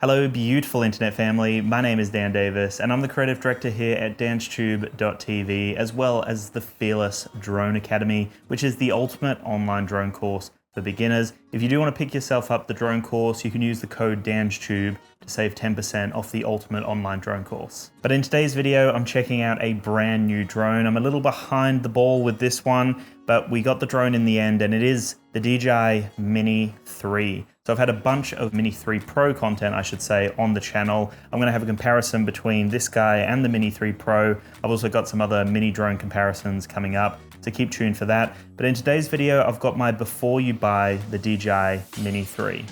Hello, beautiful internet family. My name is Dan Davis, and I'm the creative director here at DansTube.TV, as well as the Fearless Drone Academy, which is the ultimate online drone course for beginners. If you do want to pick yourself up the drone course, you can use the code DANSTUBE to save 10% off the ultimate online drone course. But in today's video, I'm checking out a brand new drone. I'm a little behind the ball with this one, but we got the drone in the end, and it is the DJI Mini 3. So I've had a bunch of Mini 3 Pro content, I should say, on the channel. I'm gonna have a comparison between this guy and the Mini 3 Pro. I've also got some other mini drone comparisons coming up, so keep tuned for that. But in today's video, I've got my before you buy the DJI Mini 3.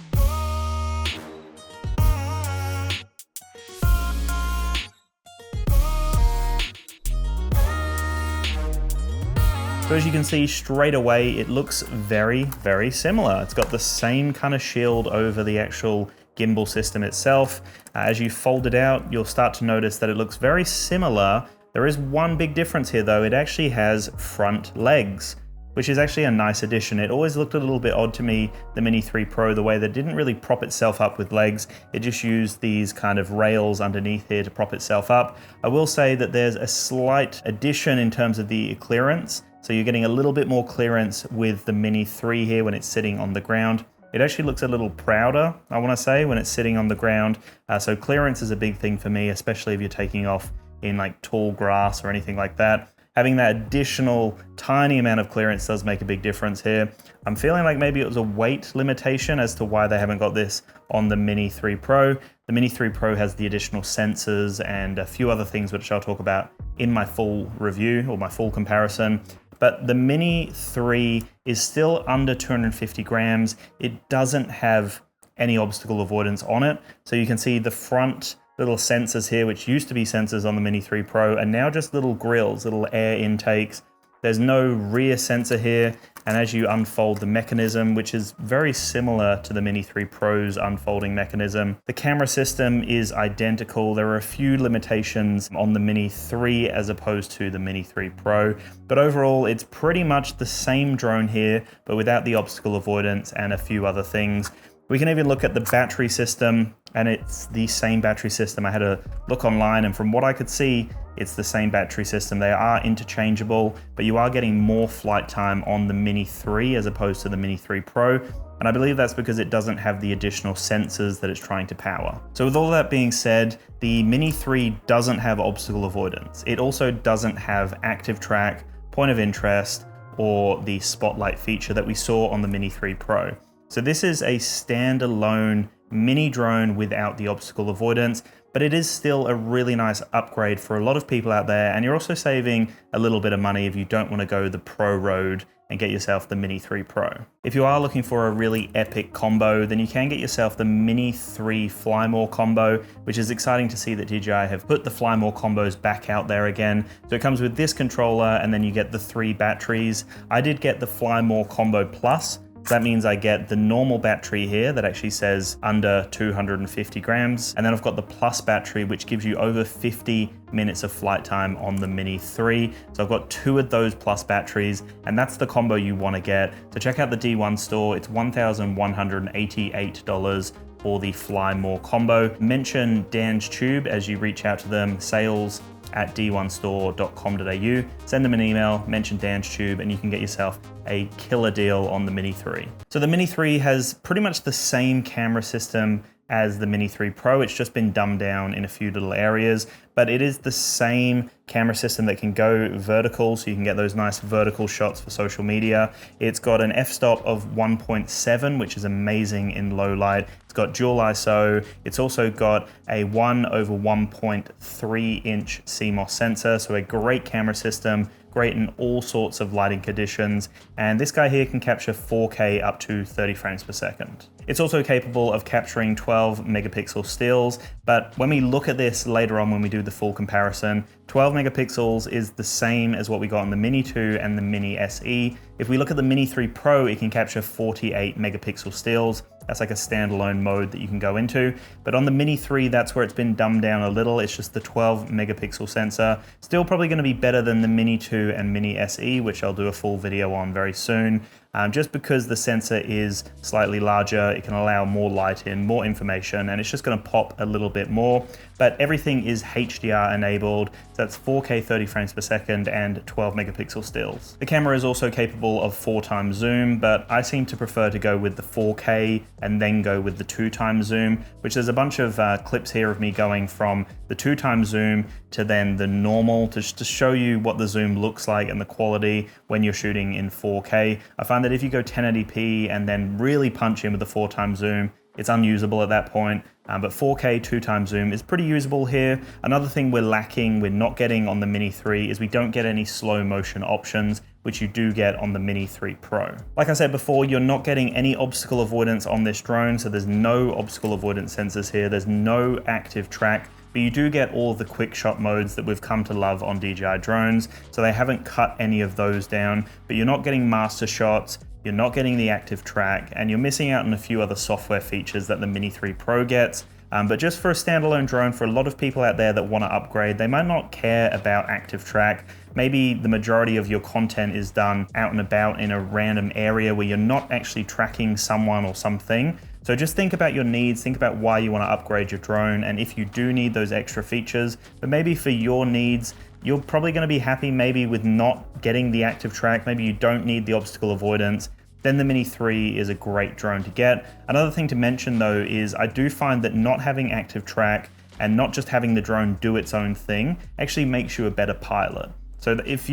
So as you can see straight away, it looks very, very similar. It's got the same kind of shield over the actual gimbal system itself. As you fold it out, you'll start to notice that it looks very similar. There is one big difference here though. It actually has front legs, which is actually a nice addition. It always looked a little bit odd to me, the Mini 3 Pro, the way that it didn't really prop itself up with legs. It just used these kind of rails underneath here to prop itself up. I will say that there's a slight addition in terms of the clearance. So you're getting a little bit more clearance with the Mini 3 here when it's sitting on the ground. It actually looks a little prouder, I want to say, when it's sitting on the ground. So clearance is a big thing for me, especially if you're taking off in like tall grass or anything like that. Having that additional tiny amount of clearance does make a big difference here. I'm feeling like maybe it was a weight limitation as to why they haven't got this on the Mini 3 Pro. The Mini 3 Pro has the additional sensors and a few other things which I'll talk about in my full review or my full comparison. But the Mini 3 is still under 250 grams. It doesn't have any obstacle avoidance on it. So you can see the front little sensors here, which used to be sensors on the Mini 3 Pro, are now just little grills, little air intakes. There's no rear sensor here. And as you unfold the mechanism, which is very similar to the Mini 3 Pro's unfolding mechanism, the camera system is identical. There are a few limitations on the Mini 3 as opposed to the Mini 3 Pro, but overall it's pretty much the same drone here, but without the obstacle avoidance and a few other things. We can even look at the battery system, and it's the same battery system. I had a look online, and from what I could see, it's the same battery system. They are interchangeable, but you are getting more flight time on the Mini 3 as opposed to the Mini 3 Pro. And I believe that's because it doesn't have the additional sensors that it's trying to power. So with all that being said, the Mini 3 doesn't have obstacle avoidance. It also doesn't have active track, point of interest, or the spotlight feature that we saw on the Mini 3 Pro. So this is a standalone mini drone without the obstacle avoidance, but it is still a really nice upgrade for a lot of people out there. And you're also saving a little bit of money if you don't want to go the Pro road and get yourself the Mini 3 Pro. If you are looking for a really epic combo, then you can get yourself the Mini 3 Fly More combo, which is exciting to see that DJI have put the Fly More combos back out there again. So it comes with this controller, and then you get the 3 batteries. I did get the Fly More Combo Plus. So that means I get the normal battery here that actually says under 250 grams. And then I've got the Plus battery, which gives you over 50 minutes of flight time on the Mini 3. So I've got 2 of those Plus batteries, and that's the combo you want to get. So check out the D1 store. It's $1,188 for the Fly More combo. Mention DansTube as you reach out to them, sales@d1store.com.au. Send them an email, mention DansTube, and you can get yourself a killer deal on the Mini 3. So the Mini 3 has pretty much the same camera system as the Mini 3 Pro. It's just been dumbed down in a few little areas, but it is the same camera system that can go vertical, so you can get those nice vertical shots for social media. It's got an f-stop of 1.7, which is amazing in low light. It's got dual ISO. It's also got a 1/1.3 inch CMOS sensor, so a great camera system, great in all sorts of lighting conditions. And this guy here can capture 4K up to 30 frames per second. It's also capable of capturing 12 megapixel stills, but when we look at this later on when we do the full comparison, 12 megapixels is the same as what we got on the Mini 2 and the Mini SE. If we look at the Mini 3 Pro, it can capture 48 megapixel stills. That's like a standalone mode that you can go into. But on the Mini 3, that's where it's been dumbed down a little. It's just the 12 megapixel sensor. Still probably going to be better than the Mini 2 and Mini SE, which I'll do a full video on very soon. just because the sensor is slightly larger. It can allow more light in, more information, and it's just going to pop a little bit more. But everything is HDR enabled, so that's 4K 30 frames per second and 12 megapixel stills. The camera is also capable of 4x zoom, but I seem to prefer to go with the 4K and then go with the 2x zoom, which there's a bunch of clips here of me going from the 2x zoom to then the normal, to show you what the zoom looks like and the quality when you're shooting in 4K. I find that if you go 1080p and then really punch in with the 4x zoom, it's unusable at that point, but 4K 2x zoom is pretty usable here. Another thing we're not getting on the Mini 3 is we don't get any slow motion options, which you do get on the Mini 3 Pro. Like I said before, you're not getting any obstacle avoidance on this drone, so there's no obstacle avoidance sensors here, there's no active track, but you do get all of the quick shot modes that we've come to love on DJI drones, so they haven't cut any of those down, but you're not getting master shots, you're not getting the active track, and you're missing out on a few other software features that the Mini 3 Pro gets. But just for a standalone drone, for a lot of people out there that want to upgrade, they might not care about active track. Maybe the majority of your content is done out and about in a random area where you're not actually tracking someone or something. So just think about your needs, think about why you want to upgrade your drone, and if you do need those extra features, but maybe for your needs, you're probably going to be happy maybe with not getting the active track, maybe you don't need the obstacle avoidance, then the Mini 3 is a great drone to get. Another thing to mention though is I do find that not having active track and not just having the drone do its own thing actually makes you a better pilot. So if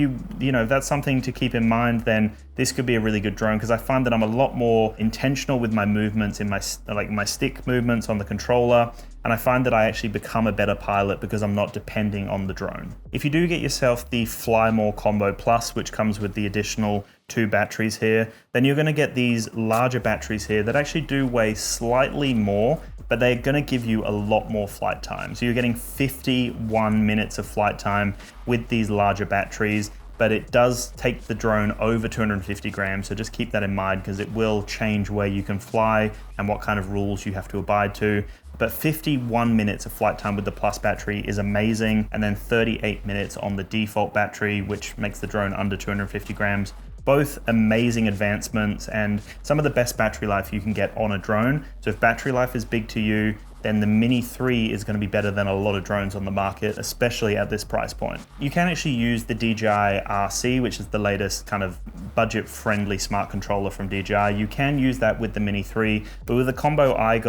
that's something to keep in mind, then this could be a really good drone, because I find that I'm a lot more intentional with my movements in my stick movements on the controller, and I find that I actually become a better pilot because I'm not depending on the drone. If you do get yourself the Fly More Combo Plus, which comes with the additional 2 batteries here, then you're going to get these larger batteries here that actually do weigh slightly more, but they're going to give you a lot more flight time. So you're getting 51 minutes of flight time with these larger batteries, but it does take the drone over 250 grams. So just keep that in mind, because it will change where you can fly and what kind of rules you have to abide to. But 51 minutes of flight time with the Plus battery is amazing. And then 38 minutes on the default battery, which makes the drone under 250 grams. Both amazing advancements and some of the best battery life you can get on a drone. So if battery life is big to you, then the Mini 3 is going to be better than a lot of drones on the market, especially at this price point. You can actually use the DJI RC, which is the latest kind of budget-friendly smart controller from DJI. You can use that with the Mini 3, but with the combo I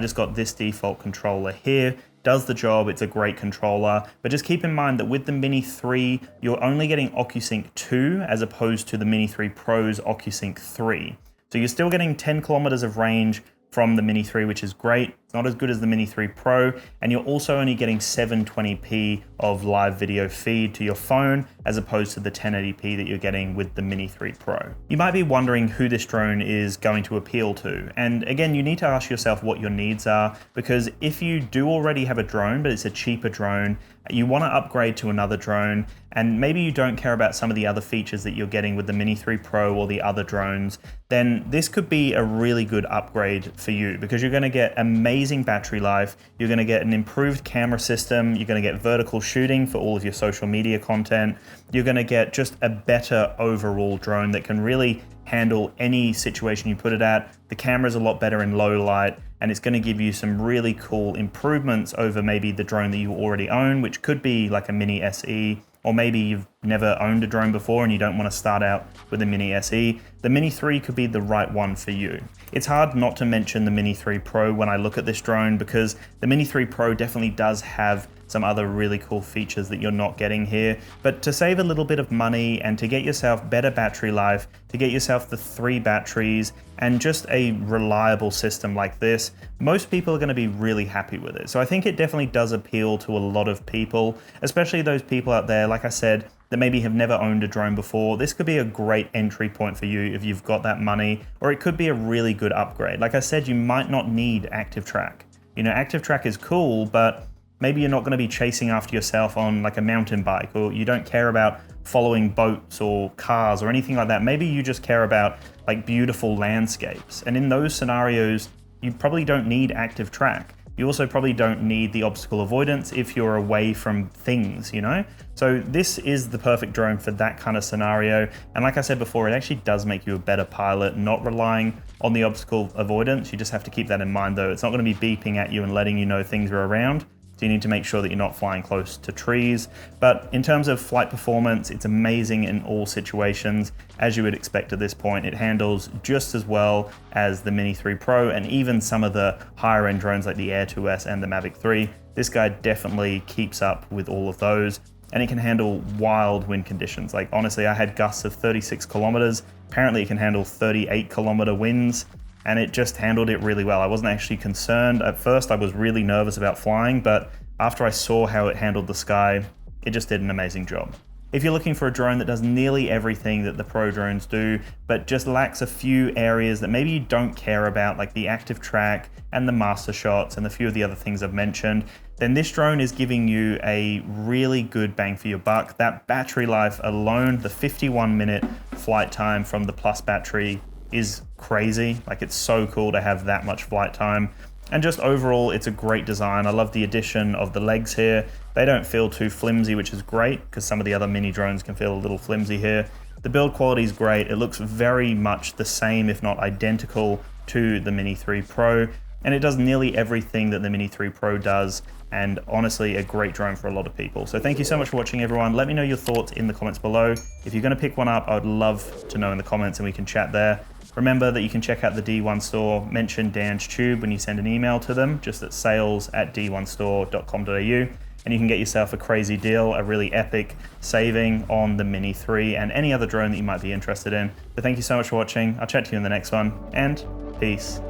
just got this default controller here. Does the job, it's a great controller, but just keep in mind that with the Mini 3, you're only getting OcuSync 2 as opposed to the Mini 3 Pro's OcuSync 3. So you're still getting 10 kilometers of range from the Mini 3, which is great. It's not as good as the Mini 3 Pro, and you're also only getting 720p of live video feed to your phone as opposed to the 1080p that you're getting with the Mini 3 Pro. You might be wondering who this drone is going to appeal to, and again, you need to ask yourself what your needs are, because if you do already have a drone, but it's a cheaper drone, you want to upgrade to another drone, and maybe you don't care about some of the other features that you're getting with the Mini 3 Pro or the other drones, then this could be a really good upgrade for you, because you're going to get amazing battery life, you're going to get an improved camera system, you're going to get vertical shooting for all of your social media content, you're going to get just a better overall drone that can really handle any situation you put it at. The camera's a lot better in low light, and it's going to give you some really cool improvements over maybe the drone that you already own, which could be like a Mini SE, or maybe you've never owned a drone before and you don't want to start out with a Mini SE. The Mini 3 could be the right one for you. It's hard not to mention the Mini 3 Pro when I look at this drone, because the Mini 3 Pro definitely does have some other really cool features that you're not getting here. But to save a little bit of money and to get yourself better battery life, to get yourself the 3 batteries and just a reliable system like this, most people are going to be really happy with it. So I think it definitely does appeal to a lot of people, especially those people out there, like I said, that maybe have never owned a drone before. This could be a great entry point for you if you've got that money, or it could be a really good upgrade. Like I said, you might not need active track. You know, active track is cool, but maybe you're not going to be chasing after yourself on like a mountain bike, or you don't care about following boats or cars or anything like that. Maybe you just care about like beautiful landscapes. And in those scenarios, you probably don't need active track. You also probably don't need the obstacle avoidance if you're away from things, you know? So this is the perfect drone for that kind of scenario. And like I said before, it actually does make you a better pilot, not relying on the obstacle avoidance. You just have to keep that in mind though. It's not gonna be beeping at you and letting you know things are around. So you need to make sure that you're not flying close to trees. But in terms of flight performance, it's amazing in all situations. As you would expect at this point, it handles just as well as the Mini 3 Pro and even some of the higher end drones like the Air 2S and the Mavic 3. This guy definitely keeps up with all of those. And it can handle wild wind conditions. Like honestly, I had gusts of 36 kilometers. Apparently it can handle 38-kilometer winds. And it just handled it really well. I wasn't actually concerned. At first, I was really nervous about flying, but after I saw how it handled the sky, it just did an amazing job. If you're looking for a drone that does nearly everything that the Pro drones do, but just lacks a few areas that maybe you don't care about, like the active track and the master shots and a few of the other things I've mentioned, then this drone is giving you a really good bang for your buck. That battery life alone, the 51-minute flight time from the Plus battery is crazy. Like it's so cool to have that much flight time. And just overall, it's a great design. I love the addition of the legs here. They don't feel too flimsy, which is great because some of the other mini drones can feel a little flimsy here. The build quality is great. It looks very much the same, if not identical, to the Mini 3 Pro. And it does nearly everything that the Mini 3 Pro does. And honestly, a great drone for a lot of people. So thank you so much for watching, everyone. Let me know your thoughts in the comments below. If you're gonna pick one up, I would love to know in the comments and we can chat there. Remember that you can check out the D1 store, mention DansTube when you send an email to them, just at sales@d1store.com.au, and you can get yourself a crazy deal, a really epic saving on the Mini 3 and any other drone that you might be interested in. But thank you so much for watching. I'll chat to you in the next one, and peace.